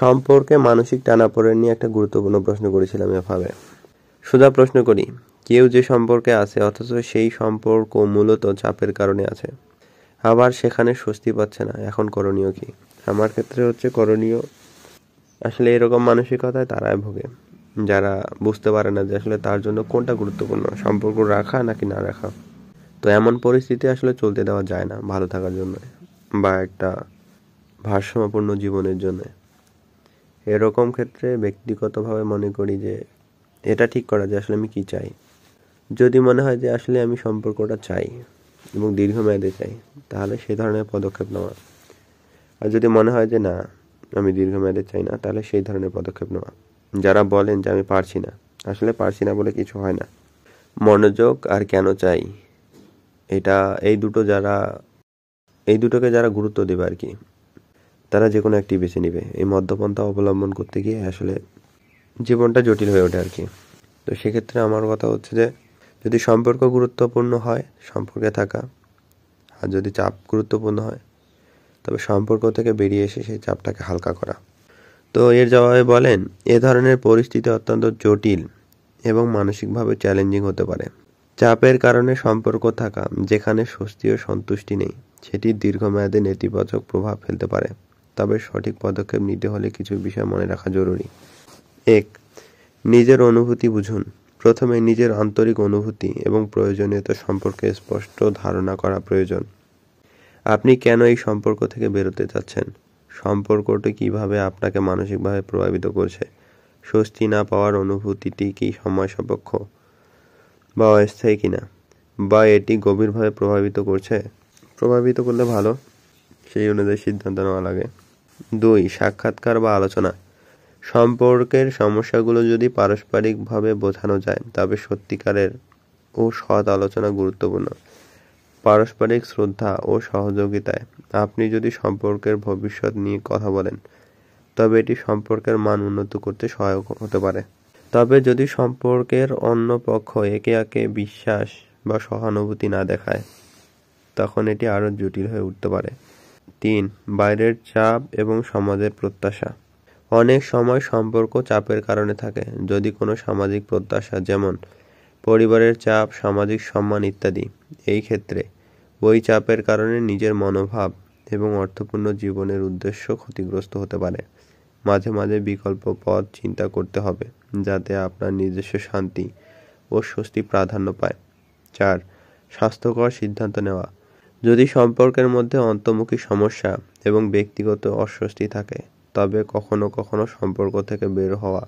সম্পর্কে মানসিক টানাপোড়েন নিয়ে একটা গুরুত্বপূর্ণ প্রশ্ন করেছিলাম এভাবে। সোজা প্রশ্ন করি, কেউ যে সম্পর্কে আছে অথচ সেই সম্পর্ক মূলত চাপের কারণে আছে, আবার সেখানে স্বস্তি পাচ্ছে না, এখন করণীয় কি? আমার ক্ষেত্রে হচ্ছে করণীয়, আসলে এরকম মানসিকতায় তারাই ভোগে যারা বুঝতে পারে না যে আসলে তার জন্য কোনটা গুরুত্বপূর্ণ, সম্পর্ক রাখা নাকি না রাখা। তো এমন পরিস্থিতি আসলে চলতে দেওয়া যায় না ভালো থাকার জন্য বা একটা ভারসাম্যপূর্ণ জীবনের জন্য। এরকম ক্ষেত্রে ব্যক্তিগতভাবে মনে করি যে এটা ঠিক করা যে আসলে আমি কি চাই। যদি মনে হয় যে আসলে আমি সম্পর্কটা চাই এবং দীর্ঘমেয়াদে চাই, তাহলে সে ধরনের পদক্ষেপ নেওয়া। আর যদি মনে হয় যে না, আমি দীর্ঘমেয়াদে চাই না, তাহলে সেই ধরনের পদক্ষেপ নেওয়া। যারা বলেন যে আমি পারছি না, আসলে পারছি না বলে কিছু হয় না। মনোযোগ আর কেন চাই, এটা এই দুটোকে যারা গুরুত্ব দেবে আর কি, তারা যে কোনো একটি বেছে নিবে। এই মধ্যপন্থা অবলম্বন করতে গিয়ে আসলে জীবনটা জটিল হয়ে ওঠে আর কি। তো সেক্ষেত্রে আমার কথা হচ্ছে যে যদি সম্পর্ক গুরুত্বপূর্ণ হয় সম্পর্কে থাকা, আর যদি চাপ গুরুত্বপূর্ণ হয় তবে সম্পর্ক থেকে বেরিয়ে এসে সেই চাপটাকে হালকা করা। তো এর জবাবে বলেন, এ ধরনের পরিস্থিতি অত্যন্ত জটিল এবং মানসিকভাবে চ্যালেঞ্জিং হতে পারে। চাপের কারণে সম্পর্ক থাকা যেখানে স্বস্তি ও সন্তুষ্টি নেই, সেটি দীর্ঘমেয়াদে নেতিবাচক প্রভাব ফেলতে পারে। তবে সঠিক পদক্ষেপ নিতে হলে কিছু বিষয় মনে রাখা জরুরি। 1. নিজের অনুভূতি বুঝুন। প্রথমে নিজের আন্তরিক অনুভূতি এবং প্রয়োজনীয়তা সম্পর্কে স্পষ্ট ধারণা করা প্রয়োজন। আপনি কেন এই সম্পর্ক থেকে বেরোতে চাচ্ছেন? সম্পর্কটি কিভাবে আপনাকে মানসিকভাবে প্রভাবিত করছে? স্বস্তি না পাওয়ার অনুভূতিটি কি সময় সাপেক্ষ বা অস্থায়ী কিনা, বা এটি গভীরভাবে প্রভাবিত করছে? প্রভাবিত করলে ভালো, সেই অনুযায়ী সিদ্ধান্ত নেওয়া লাগে। 2. সাক্ষাৎকার বা আলোচনা। সম্পর্কের সমস্যাগুলো যদি পারস্পরিকভাবে বোঝানো যায় তবে সত্যিকারের ও সৎ আলোচনা গুরুত্বপূর্ণ। পারস্পরিক শ্রদ্ধা ও সহযোগিতায় আপনি যদি সম্পর্কের ভবিষ্যৎ নিয়ে কথা বলেন তবে এটি সম্পর্কের মান উন্নত করতে সহায়ক হতে পারে। তবে যদি সম্পর্কের অন্য পক্ষ একে একে বিশ্বাস বা সহানুভূতি না দেখায়, তখন এটি আরও জটিল হয়ে উঠতে পারে। 3. বাইরের চাপ এবং সমাজের প্রত্যাশা। অনেক সময় সম্পর্ক চাপের কারণে থাকে। যদি কোনো সামাজিক প্রত্যাশা, যেমন পরিবারের চাপ, সামাজিক সম্মান ইত্যাদি, এই ক্ষেত্রে ওই চাপের কারণে নিজের মনোভাব এবং অর্থপূর্ণ জীবনের উদ্দেশ্য ক্ষতিগ্রস্ত হতে পারে। মাঝে মাঝে বিকল্প পথ চিন্তা করতে হবে যাতে আপনার নিজস্ব শান্তি ও স্বস্তি প্রাধান্য পায়। 4. স্বাস্থ্যকর সিদ্ধান্ত নেওয়া। যদি সম্পর্কের মধ্যে অন্তর্মুখী সমস্যা এবং ব্যক্তিগত অস্বস্তি থাকে, তবে কখনো কখনো সম্পর্ক থেকে বের হওয়া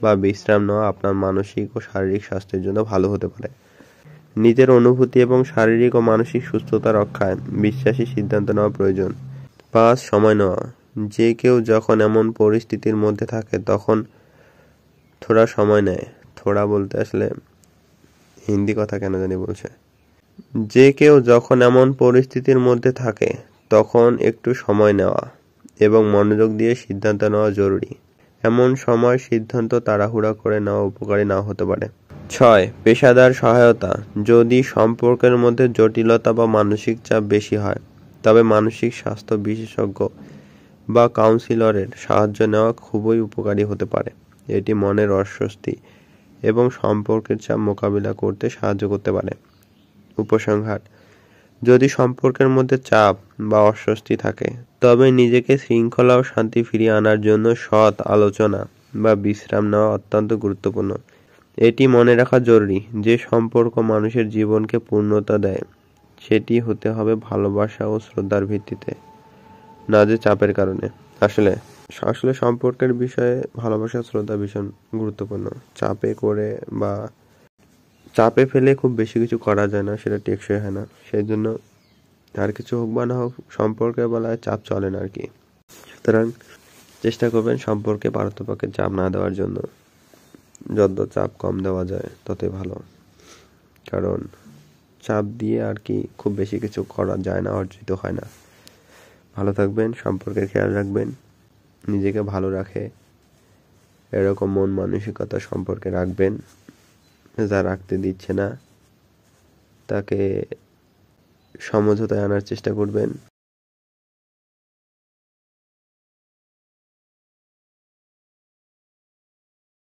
বা বিশ্রাম নেওয়া আপনার মানসিক ও শারীরিক স্বাস্থ্যের জন্য ভালো হতে পারে। নিজের অনুভূতি এবং শারীরিক ও মানসিক সুস্থতা রক্ষায় বিশ্বাসী সিদ্ধান্ত নেওয়া প্রয়োজন। 5. সময় নেওয়া। যে কেউ যখন এমন পরিস্থিতির মধ্যে থাকে তখন থোড়া সময় নেয়। থোড়া বলতে আসলে হিন্দি কথা কেন জানি বলছে। যে কেউ যখন এমন পরিস্থিতির মধ্যে থাকে তখন একটু সময় নেওয়া এবং মনোযোগ দিয়ে সিদ্ধান্ত নেওয়া জরুরি। এমন সময় সিদ্ধান্ত তাড়াহুড়া করে নেওয়া উপকারী নাও হতে পারে। 6. পেশাদার সহায়তা। যদি সম্পর্কের মধ্যে জটিলতা বা মানসিক চাপ বেশি হয়, তবে মানসিক স্বাস্থ্য বিশেষজ্ঞ বা কাউন্সিলরের সাহায্য নেওয়া খুবই উপকারী হতে পারে। এটি মনের অস্বস্তি এবং সম্পর্কের চাপ মোকাবিলা করতে সাহায্য করতে পারে। উপসংহার: যদি সম্পর্কের মধ্যে চাপ বা অস্বস্তি থাকে, তবে নিজেকে শৃঙ্খলা ও শান্তি ফিরিয়ে আনার জন্য সৎ আলোচনা বা বিশ্রাম নেওয়া অত্যন্ত গুরুত্বপূর্ণ। এটি মনে রাখা জরুরি যে সম্পর্ক মানুষের জীবনকে পূর্ণতা দেয়, সেটি হতে হবে ভালোবাসা ও শ্রদ্ধার ভিত্তিতে, না যে চাপের কারণে। আসলে সম্পর্কের বিষয়ে ভালোবাসা শ্রদ্ধা ভীষণ গুরুত্বপূর্ণ। চাপে ফেলে খুব বেশি কিছু করা যায় না, সেটা টেকসই হয় না। সেই জন্য আর কিছু হোক বা না হোক, সম্পর্কের বেলায় চাপ চলে না আর কি। সুতরাং চেষ্টা করবেন সম্পর্কে পারতপক্ষে চাপ না দেওয়ার জন্য। যত চাপ কম দেওয়া যায় ততই ভালো, কারণ চাপ দিয়ে আর কি খুব বেশি কিছু করা যায় না, অর্জিত হয় না। ভালো থাকবেন, সম্পর্কের খেয়াল রাখবেন, নিজেকে ভালো রাখে এরকম মন মানসিকতা সম্পর্কে রাখবেন। যা রাখতে দিচ্ছে না তাকে সমঝোতায় আনার চেষ্টা করবেন।